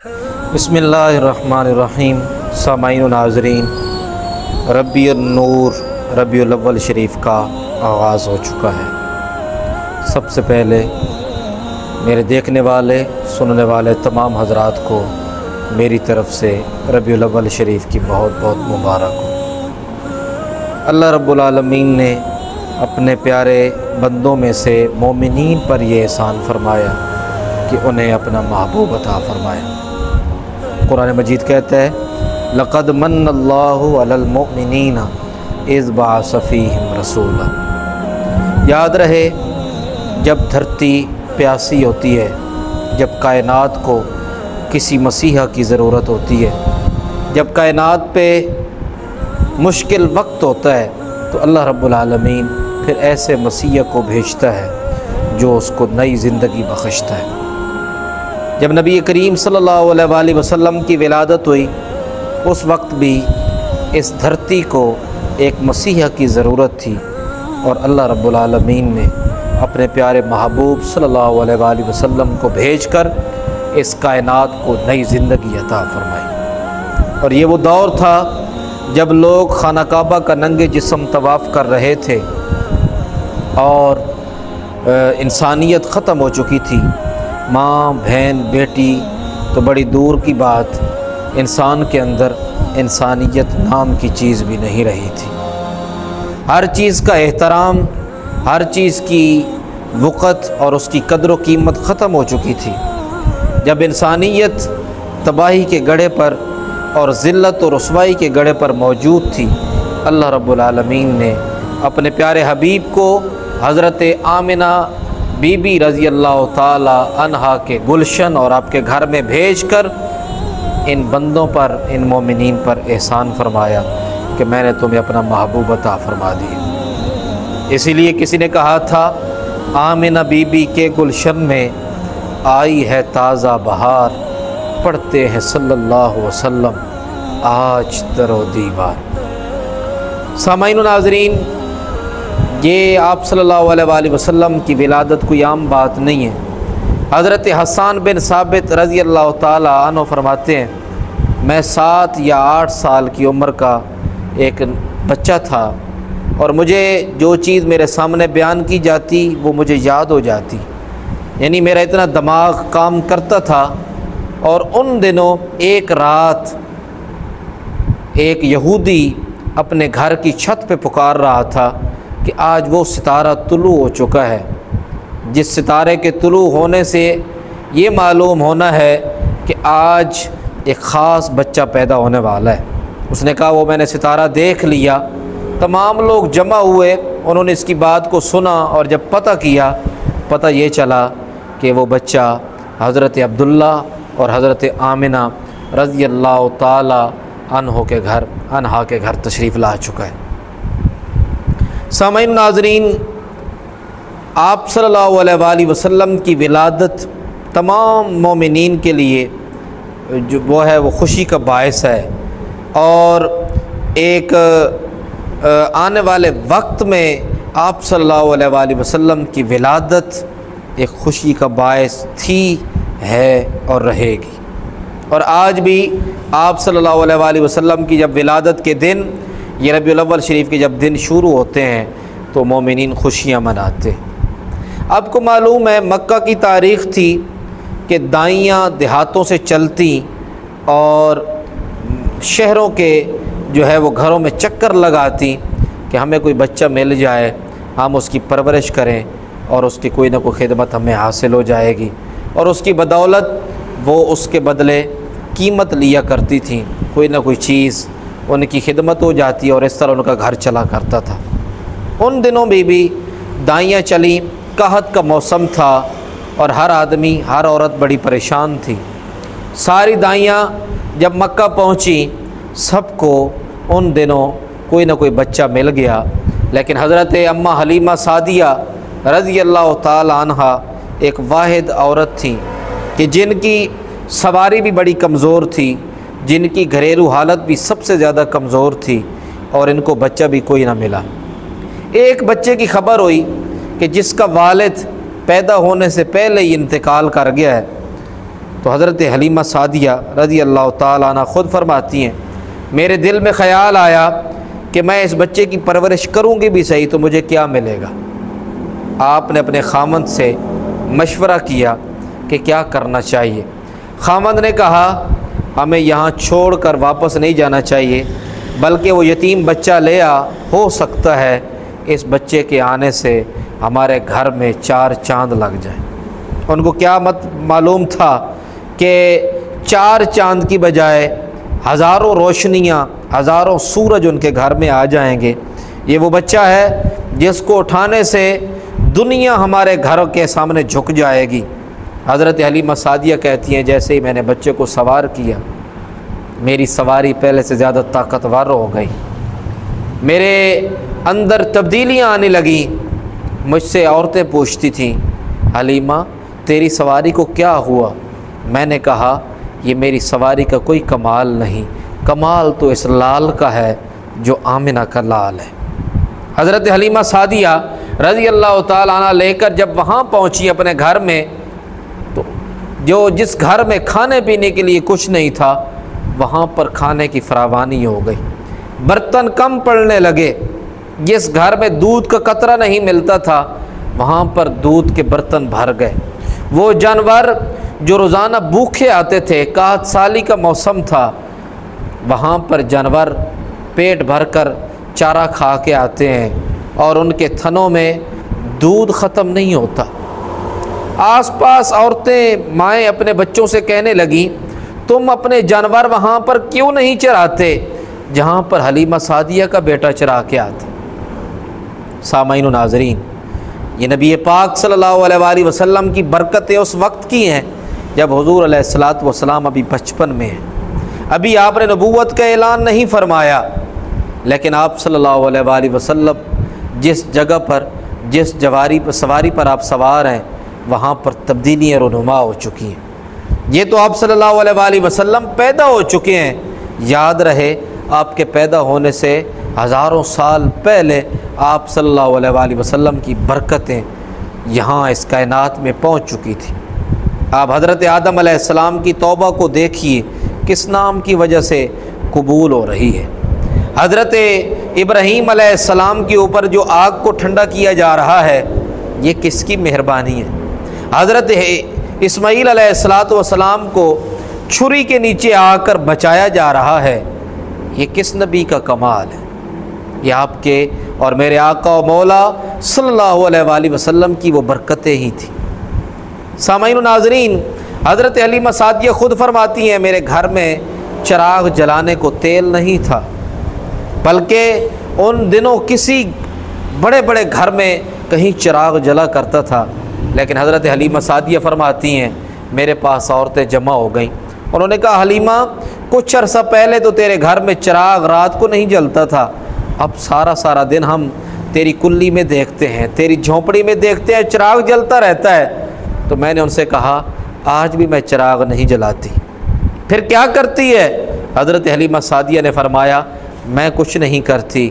بسم اللہ الرحمن الرحیم۔ سامعین و ناظرین، ربیع النور ربیع الاول شریف کا آغاز ہو چکا ہے۔ سب سے پہلے میرے دیکھنے والے سننے والے تمام حضرات کو میری طرف سے ربیع الاول شریف کی بہت بہت مبارک ہو۔ اللہ رب العالمین نے اپنے پیارے بندوں میں سے مومنین پر یہ احسان فرمایا کہ انہیں اپنا محبوب عطا فرمایا۔ قرآن مجید کہتا ہے لقد من اللہ علی المؤمنین اذ بعث فیہم رسولا۔ یاد رہے جب دھرتی پیاسی ہوتی ہے، جب کائنات کو کسی مسیحا کی ضرورت ہوتی ہے، جب کائنات پہ مشکل وقت ہوتا ہے، تو اللہ رب العالمین پھر ایسے مسیحا کو بھیجتا ہے جو اس کو نئی زندگی بخشتا ہے۔ جب نبی کریم صلی اللہ علیہ وآلہ وسلم کی ولادت ہوئی، اس وقت بھی اس دھرتی کو ایک مسیحا کی ضرورت تھی، اور اللہ رب العالمین نے اپنے پیارے محبوب صلی اللہ علیہ وآلہ وسلم کو بھیج کر اس کائنات کو نئی زندگی عطا فرمائی۔ اور یہ وہ دور تھا جب لوگ خانہ کعبہ کا ننگے جسم طواف کر رہے تھے اور انسانیت ختم ہو چکی تھی۔ ماں، بہن، بیٹی تو بڑی دور کی بات، انسان کے اندر انسانیت نام کی چیز بھی نہیں رہی تھی۔ ہر چیز کا احترام، ہر چیز کی وقت اور اس کی قدر و قیمت ختم ہو چکی تھی۔ جب انسانیت تباہی کے گڑھے پر اور ذلت و رسوائی کے گڑھے پر موجود تھی، اللہ رب العالمین نے اپنے پیارے حبیب کو حضرت آمنہ بی بی رضی اللہ تعالی عنہا کے گلشن اور آپ کے گھر میں بھیج کر ان بندوں پر، ان مومنین پر احسان فرمایا کہ میں نے تمہیں اپنا محبوب عطا فرما دیا۔ اسی لیے کسی نے کہا تھا آمنہ بی بی کے گلشن میں آئی ہے تازہ بہار، پڑھتے ہیں صلی اللہ علیہ وسلم آج در و دیوار۔ سامعین و ناظرین، یہ آپ صلی اللہ علیہ وآلہ وسلم کی ولادت کوئی عام بات نہیں ہے۔ حضرت حسان بن ثابت رضی اللہ تعالی عنہ فرماتے ہیں میں 7 یا 8 سال کی عمر کا ایک بچہ تھا، اور مجھے جو چیز میرے سامنے بیان کی جاتی وہ مجھے یاد ہو جاتی، یعنی میرا اتنا دماغ کام کرتا تھا۔ اور ان دنوں ایک رات ایک یہودی اپنے گھر کی چھت پہ پکار رہا تھا کہ آج وہ ستارہ طلوع ہو چکا ہے، جس ستارے کے طلوع ہونے سے یہ معلوم ہونا ہے کہ آج ایک خاص بچہ پیدا ہونے والا ہے۔ اس نے کہا وہ میں نے ستارہ دیکھ لیا۔ تمام لوگ جمع ہوئے، انہوں نے اس کی بات کو سنا، اور جب پتہ کیا، پتہ یہ چلا کہ وہ بچہ حضرت عبداللہ اور حضرت آمنہ رضی اللہ تعالی عنہا کے گھر تشریف لا چکا ہے۔ سامعین ناظرین، آپ صلی اللہ علیہ وآلہ وسلم کی ولادت تمام مومنین کے لیے جو وہ خوشی کا باعث ہے، اور ایک آنے والے وقت میں آپ صلی اللہ علیہ وآلہ وسلم کی ولادت ایک خوشی کا باعث تھی، ہے اور رہے گی۔ اور آج بھی آپ صلی اللہ علیہ وآلہ وسلم کی جب ولادت کے دن، یہ ربیع الاول شریف کے جب دن شروع ہوتے ہیں تو مومنین خوشیاں مناتے ہیں۔ آپ کو معلوم ہے مکہ کی تاریخ تھی کہ دائیاں دیہاتوں سے چلتی اور شہروں کے وہ گھروں میں چکر لگاتی کہ ہمیں کوئی بچہ مل جائے، ہم اس کی پرورش کریں اور اس کی کوئی نہ کوئی خدمت ہمیں حاصل ہو جائے گی، اور اس کی بدولت وہ اس کے بدلے قیمت لیا کرتی تھیں، کوئی نہ کوئی چیز ان کی خدمت ہو جاتی اور اس طرح ان کا گھر چلا کرتا تھا۔ ان دنوں میں بھی دائیاں چلیں، قحط کا موسم تھا، اور ہر آدمی، ہر عورت بڑی پریشان تھی۔ ساری دائیاں جب مکہ پہنچی، سب کو ان دنوں کوئی نہ کوئی بچہ مل گیا، لیکن حضرت اماں حلیمہ سعدیہ رضی اللہ تعالی عنہا ایک واحد عورت تھیں کہ جن کی سواری بھی بڑی کمزور تھی، جن کی گھریلو حالت بھی سب سے زیادہ کمزور تھی، اور ان کو بچہ بھی کوئی نہ ملا۔ ایک بچے کی خبر ہوئی کہ جس کا والد پیدا ہونے سے پہلے ہی انتقال کر گیا ہے، تو حضرت حلیمہ سعدیہ رضی اللہ تعالیٰ عنہ خود فرماتی ہیں میرے دل میں خیال آیا کہ میں اس بچے کی پرورش کروں گی بھی صحیح تو مجھے کیا ملے گا۔ آپ نے اپنے خامند سے مشورہ کیا کہ کیا کرنا چاہیے۔ خامند نے کہا ہمیں یہاں چھوڑ کر واپس نہیں جانا چاہیے، بلکہ وہ یتیم بچہ لے آ، ہو سکتا ہے اس بچے کے آنے سے ہمارے گھر میں 4 چاند لگ جائیں۔ ان کو کیا معلوم تھا کہ 4 چاند کی بجائے ہزاروں روشنیاں، ہزاروں سورج ان کے گھر میں آ جائیں گے۔ یہ وہ بچہ ہے جس کو اٹھانے سے دنیا ہمارے گھر کے سامنے جھک جائے گی۔ حضرت حلیمہ سعدیہ کہتی ہیں جیسے ہی میں نے بچے کو سوار کیا، میری سواری پہلے سے زیادہ طاقتور ہو گئی، میرے اندر تبدیلیاں آنے لگیں۔ مجھ سے عورتیں پوچھتی تھیں حلیمہ تیری سواری کو کیا ہوا؟ میں نے کہا یہ میری سواری کا کوئی کمال نہیں، کمال تو اس لال کا ہے جو آمنہ کا لال ہے۔ حضرت حلیمہ سعدیہ رضی اللہ تعالیٰ عنہ لے کر جب وہاں پہنچی اپنے گھر میں، تو جس گھر میں کھانے پینے کے لیے کچھ نہیں تھا وہاں پر کھانے کی فراوانی ہو گئی، برتن کم پڑنے لگے۔ جس گھر میں دودھ کا قطرہ نہیں ملتا تھا وہاں پر دودھ کے برتن بھر گئے۔ وہ جانور جو روزانہ بھوکے آتے تھے، قحط سالی کا موسم تھا، وہاں پر جانور پیٹ بھر کر چارہ کھا کے آتے ہیں اور ان کے تھنوں میں دودھ ختم نہیں ہوتا۔ آس پاس عورتیں مائیں اپنے بچوں سے کہنے لگیں تم اپنے جانور وہاں پر کیوں نہیں چراتے جہاں پر حلیمہ سعدیہ کا بیٹا چرا کے آتا۔ سامعین و ناظرین، یہ نبی پاک صلی اللہ علیہ وآلہ وسلم کی برکتیں اس وقت کی ہیں جب حضور علیہ الصلاۃ والسلام ابھی بچپن میں ہیں، ابھی آپ نے نبوت کا اعلان نہیں فرمایا، لیکن آپ صلی اللہ علیہ وآلہ وسلم جس جگہ پر، جس سواری پر آپ سوار ہیں وہاں پر تبدیلیاں رونما ہو چکی ہیں۔ یہ تو آپ صلی اللہ علیہ وآلہ وسلم پیدا ہو چکے ہیں، یاد رہے آپ کے پیدا ہونے سے ہزاروں سال پہلے آپ صلی اللہ علیہ وآلہ وسلم کی برکتیں یہاں اس کائنات میں پہنچ چکی تھی۔ آپ حضرت آدم علیہ السلام کی توبہ کو دیکھیے کس نام کی وجہ سے قبول ہو رہی ہے۔ حضرت ابراہیم علیہ السلام کے اوپر جو آگ کو ٹھنڈا کیا جا رہا ہے یہ کس کی مہربانی ہے؟ حضرت اسماعیل علیہ السلام کو چھری کے نیچے آ کر بچایا جا رہا ہے، یہ کس نبی کا کمال ہے؟ یہ آپ کے اور میرے آقا و مولا صلی اللہ علیہ وآلہ وسلم کی وہ برکتیں ہی تھیں۔ سامعین و ناظرین، حضرت حلیمہ سعدیہ خود فرماتی ہیں میرے گھر میں چراغ جلانے کو تیل نہیں تھا، بلکہ ان دنوں کسی بڑے بڑے گھر میں کہیں چراغ جلا کرتا تھا، لیکن حضرت حلیمہ سعدیہ فرماتی ہیں میرے پاس عورتیں جمع ہو گئیں، انہوں نے کہا حلیمہ کچھ عرصہ پہلے تو تیرے گھر میں چراغ رات کو نہیں جلتا تھا، اب سارا دن ہم تیری کلی میں دیکھتے ہیں، تیری جھونپڑی میں دیکھتے ہیں چراغ جلتا رہتا ہے۔ تو میں نے ان سے کہا آج بھی میں چراغ نہیں جلاتی، پھر کیا کرتی ہے؟ حضرت حلیمہ سعدیہ نے فرمایا میں کچھ نہیں کرتی،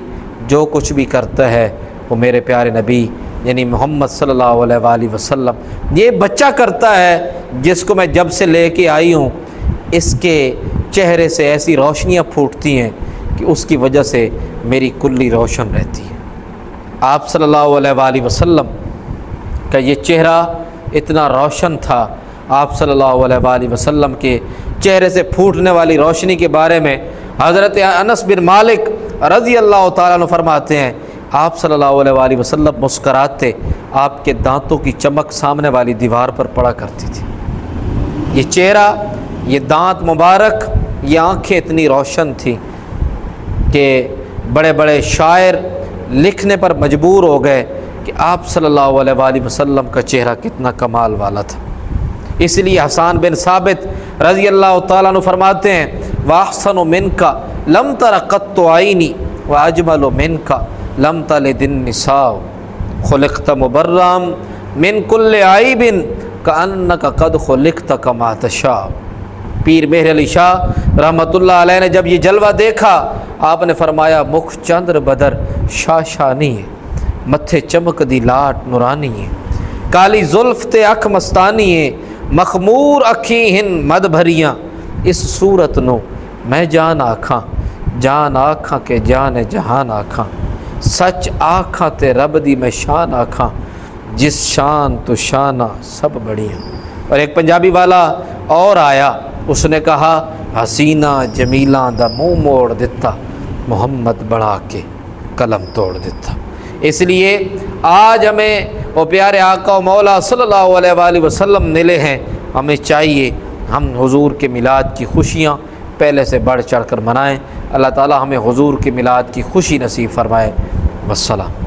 جو کچھ بھی کرتا ہے وہ میرے پیارے نبی یعنی محمد صلی اللہ علیہ وآلہ وسلم یہ بچہ کرتا ہے جس کو میں جب سے لے کے آئی ہوں اس کے چہرے سے ایسی روشنیاں پھوٹتی ہیں کہ اس کی وجہ سے میری کلی روشن رہتی ہے۔ آپ صلی اللہ علیہ وآلہ وسلم کا یہ چہرہ اتنا روشن تھا، آپ صلی اللہ علیہ وآلہ وسلم کے چہرے سے پھوٹنے والی روشنی کے بارے میں حضرت انس بن مالک رضی اللہ تعالیٰ عنہ فرماتے ہیں آپ صلی اللہ علیہ وآلہ وسلم مسکراتے، آپ کے دانتوں کی چمک سامنے والی دیوار پر پڑا کرتی تھی۔ یہ چہرہ، یہ دانت مبارک، یہ آنکھیں اتنی روشن تھیں کہ بڑے بڑے شاعر لکھنے پر مجبور ہو گئے کہ آپ صلی اللہ علیہ وآلہ وسلم کا چہرہ کتنا کمال والا تھا۔ اس لیے حسان بن ثابت رضی اللہ تعالیٰ عنہ فرماتے ہیں وَأَحْسَنُ مِنْكَ لَمْ تَرَ قَطُّ عَيْنِي وَأَجْمَلُ مِنْكَ لَمْ تَلِدِ النِّسَاءُ خُلِقْتَ مُبَرًّا مِنْ كُلِّ عَيْبٍ كَأَنَّكَ قَدْ خُلِقْتَ كَمَا تَشَاءُ۔ پیر مہر علی شاہ رحمۃ اللہ علیہ نے جب یہ جلوہ دیکھا آپ نے فرمایا مکھ چندر بدر شاشانی ہے، متھے چمک دی لاٹ نورانی ہے، کالی زلف تے اکھ مستانی ہے، مخمور اکھی ہن مد بھریاں اس صورت نو میں جان آکھاں کہ جان جہان آکھاں سچ آکھاں تے رب دی میں شان آکھاں جس شان تو شانہ سب بڑیاں۔ اور ایک پنجابی والا اور آیا، اس نے کہا حسینہ جمیلاں دا منہ موڑ دیتا محمد بڑھا کے قلم توڑ دیتا۔ اس لیے آج ہمیں وہ پیارے آقا و مولا صلی اللہ علیہ وآلہ وسلم ملے ہیں، ہمیں چاہیے ہم حضور کے میلاد کی خوشیاں پہلے سے بڑھ چڑھ کر منائیں۔ اللہ تعالی ہمیں حضور کے میلاد کی خوشی نصیب فرمائے۔ والسلام۔